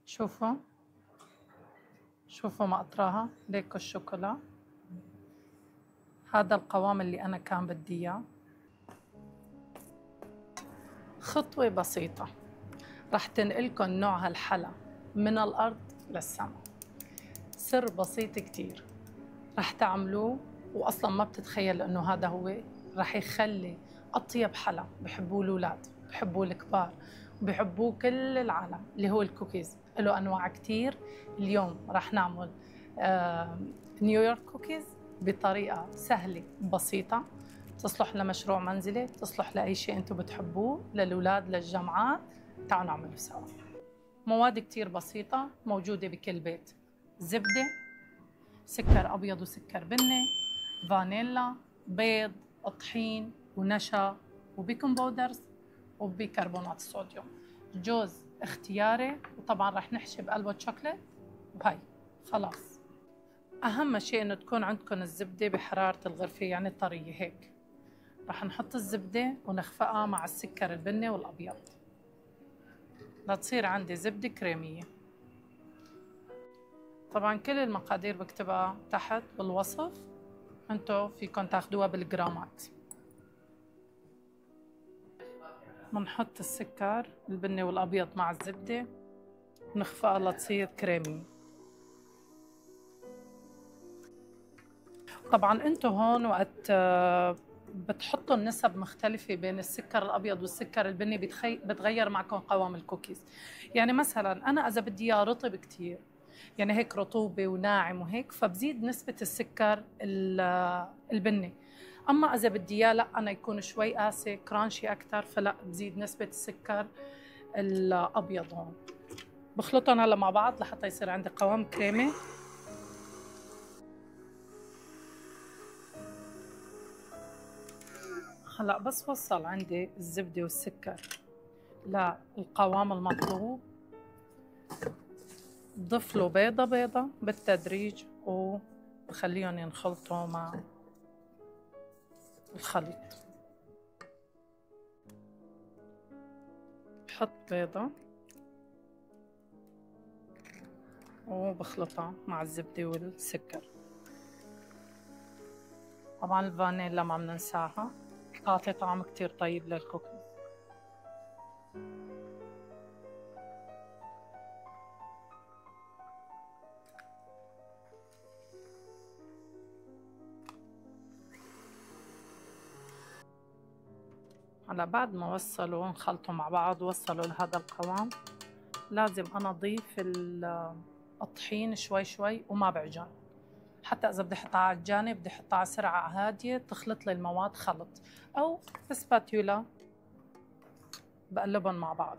شوفوا شوفوا مقطراها ليكو الشوكولا. هذا القوام اللي أنا كان بدي إياه. خطوة بسيطة رح تنقلكن نوع هالحلا من الأرض للسما. سر بسيط كتير رح تعملوه وأصلاً ما بتتخيل إنه هذا هو. رح يخلي أطيب حلا بحبوه الأولاد، بحبوه الكبار، وبحبوه كل العالم، اللي هو الكوكيز. له أنواع كتير. اليوم رح نعمل نيويورك كوكيز بطريقة سهلة بسيطة، تصلح لمشروع منزلي، تصلح لأي شيء أنتم بتحبوه، للأولاد، للجامعات. تعالوا نعمله سوا. مواد كتير بسيطة موجودة بكل بيت: زبدة، سكر أبيض وسكر بني، فانيلا، بيض، طحين ونشا وبيكنج باودرز وبيكربونات الصوديوم. جوز اختياري، وطبعا رح نحشي بقلبه شوكليت. وهي خلاص. أهم شيء إنه تكون عندكم الزبدة بحرارة الغرفة، يعني طرية هيك. رح نحط الزبدة ونخفقها مع السكر البني والأبيض لتصير عندي زبدة كريمية. طبعا كل المقادير بكتبها تحت بالوصف، انتو فيكن تاخدوها بالجرامات. بنحط السكر البني والأبيض مع الزبدة ونخفقها لتصير كريمي. طبعا انتو هون وقت بتحطوا النسب مختلفة بين السكر الأبيض والسكر البني بتغير معكم قوام الكوكيز. يعني مثلا أنا إذا بدي إياه رطب كتير، يعني هيك رطوبة وناعم وهيك، فبزيد نسبة السكر البني. أما إذا بدي إياه لا أنا يكون شوي قاسي كرانشي أكتر، فلا بزيد نسبة السكر الأبيض. هون بخلطهم هلا مع بعض لحتى يصير عندي قوام كريمي. هلا بس وصل عندي الزبدة والسكر للقوام المطلوب، بضيف له بيضة بيضة بالتدريج وبخليهم ينخلطوا مع الخليط. بحط بيضة وبخلطها مع الزبدة والسكر. طبعا الفانيلا ما بننساها، تعطي طعم كتير طيب للكوكيز. هلا بعد ما وصلوا نخلطوا مع بعض وصلوا لهذا القوام، لازم أنا أضيف الطحين شوي شوي وما بعجن. حتى إذا بدي أحطها على الجانب بدي أحطها على سرعة هادية تخلط لي المواد خلط، أو بسباتيولا بقلبهم مع بعض.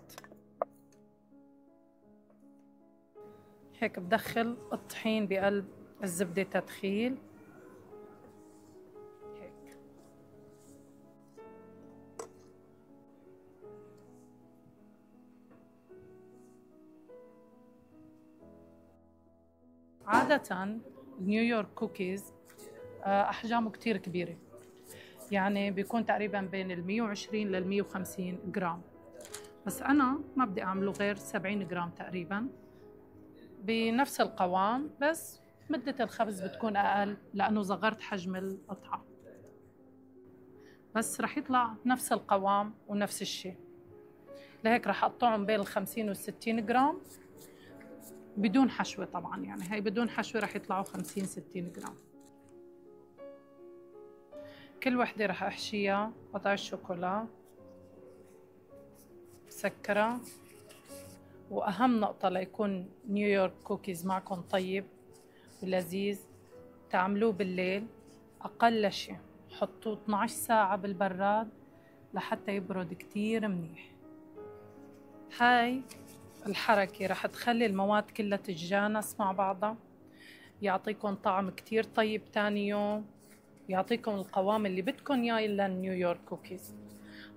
هيك بدخل الطحين بقلب الزبدة تدخيل هيك. عادة نيويورك كوكيز أحجامه كتير كبيرة، يعني بيكون تقريبا بين 120 لل 150 جرام، بس أنا ما بدي أعمله غير 70 جرام تقريبا بنفس القوام، بس مدة الخبز بتكون أقل لأنه صغرت حجم القطعة، بس رح يطلع نفس القوام ونفس الشيء. لهيك رح أقطعهم بين 50 و60 جرام بدون حشوة. طبعا يعني هي بدون حشوة رح يطلعوا 50 60 جرام. كل وحدة رح أحشيها قطع الشوكولا مسكرة. وأهم نقطة ليكون نيويورك كوكيز معكم طيب ولذيذ، تعملوه بالليل أقل شيء، حطوه 12 ساعة بالبراد لحتى يبرد كتير منيح. هاي الحركة رح تخلي المواد كلها تتجانس مع بعضها، يعطيكم طعم كتير طيب تاني يوم، يعطيكم القوام اللي بدكم اياه للنيويورك كوكيز.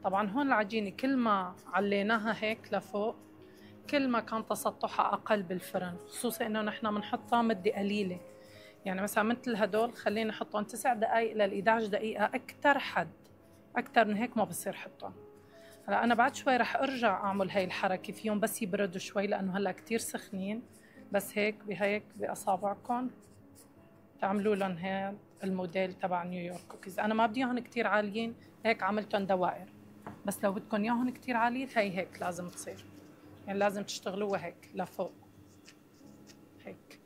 طبعا هون العجينة كل ما عليناها هيك لفوق كل ما كان تسطحها أقل بالفرن، خصوصا إنه نحن بنحطها مدة قليلة. يعني مثلا مثل هدول خلينا نحطهم 9 دقايق لل 11 دقيقة أكتر حد، أكتر من هيك ما بصير حطهم. هلا انا بعد شوي رح ارجع اعمل هاي الحركه فيهم بس يبردوا شوي لانه هلا كتير سخنين. بس هيك باصابعكم تعملوا لهم هيك الموديل تبع نيويورك كوكيز. انا ما بدي اياهم كتير عاليين، هيك عملتهم دوائر. بس لو بدكم اياهم كتير عاليين هيك لازم تصير، يعني لازم تشتغلوها هيك لفوق هيك.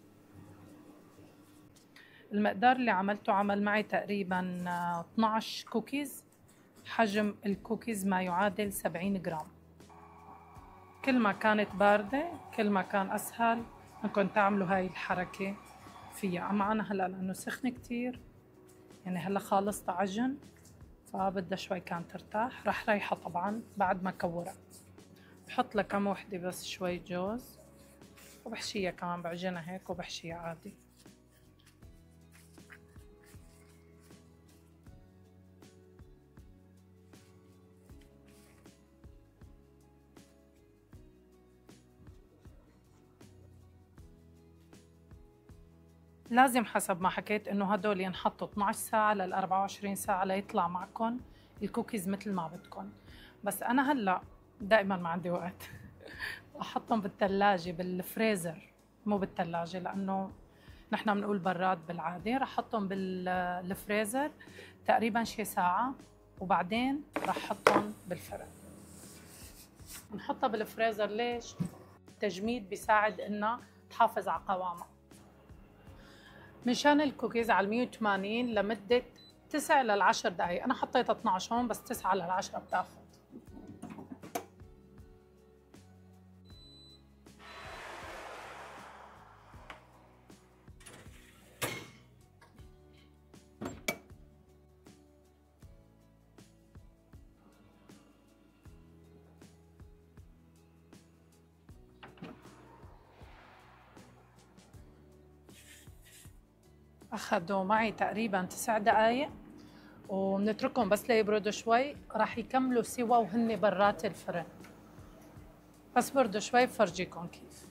المقدار اللي عملته عمل معي تقريبا 12 كوكيز. حجم الكوكيز ما يعادل 70 جرام. كل ما كانت باردة كل ما كان أسهل انكم تعملوا هاي الحركة فيها. أما أنا هلا لأنه سخنة كتير، يعني هلا خالص عجن، فبدها شوي كان ترتاح. رح ريحها طبعا بعد ما كورها. بحط لها كم وحدة بس شوي جوز، وبحشيها كمان، بعجنها هيك وبحشيها عادي. لازم حسب ما حكيت انه هدول ينحطوا 12 ساعة لل 24 ساعة ليطلع معكم الكوكيز مثل ما بدكم. بس انا هلا دائما ما عندي وقت احطهم بالثلاجة بالفريزر، مو بالثلاجة لانه نحن بنقول براد بالعادة. رح احطهم بالفريزر تقريبا شي ساعة، وبعدين رح احطهم بالفرن. نحطها بالفريزر ليش؟ التجميد بيساعد انها تحافظ على قوامها. مشان الكوكيز على 180 لمدة 9 ل 10 دقايق. أنا حطيتها 12 هون بس 9 ل 10 بتاخد. أخذوا معي تقريبا 9 دقايق، وبنتركهم بس ليبردوا شوي. راح يكملوا سوا وهن برات الفرن. بس بردوا شوي بفرجيكم كيف.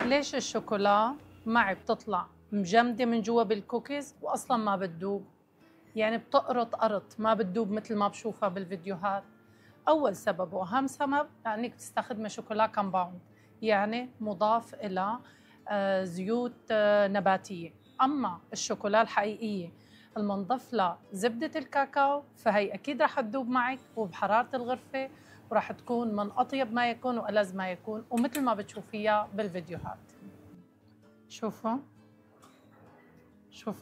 ليش الشوكولا معي بتطلع مجمدة من جوا بالكوكيز وأصلا ما بتدوب؟ يعني بتقرط قرط، ما بتدوب مثل ما بشوفها بالفيديوهات. أول سبب وأهم سبب لأنك تستخدمي شوكولا كومباوند، يعني مضاف إلى زيوت نباتية. أما الشوكولا الحقيقية المنضف لها زبدة الكاكاو فهي أكيد رح تذوب معك وبحرارة الغرفة، ورح تكون من أطيب ما يكون وألذ ما يكون، ومثل ما بتشوفيها بالفيديوهات. شوفوا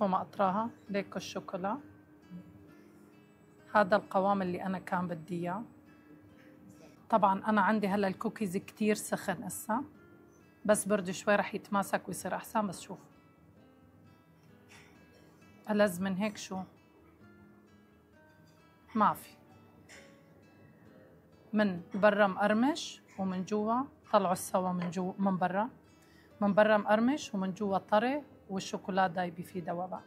مقطراها ليكو الشوكولا. هذا القوام اللي أنا كان بدي إياه. طبعا أنا عندي هلا الكوكيز كتير سخن هسه، بس برد شوي رح يتماسك ويصير أحسن. بس شوف ألذ من هيك شو ما في. من برا مقرمش ومن جوا طلعوا السوا، من برا مقرمش ومن جوا طري، والشوكولا دايبة فيه دوبا.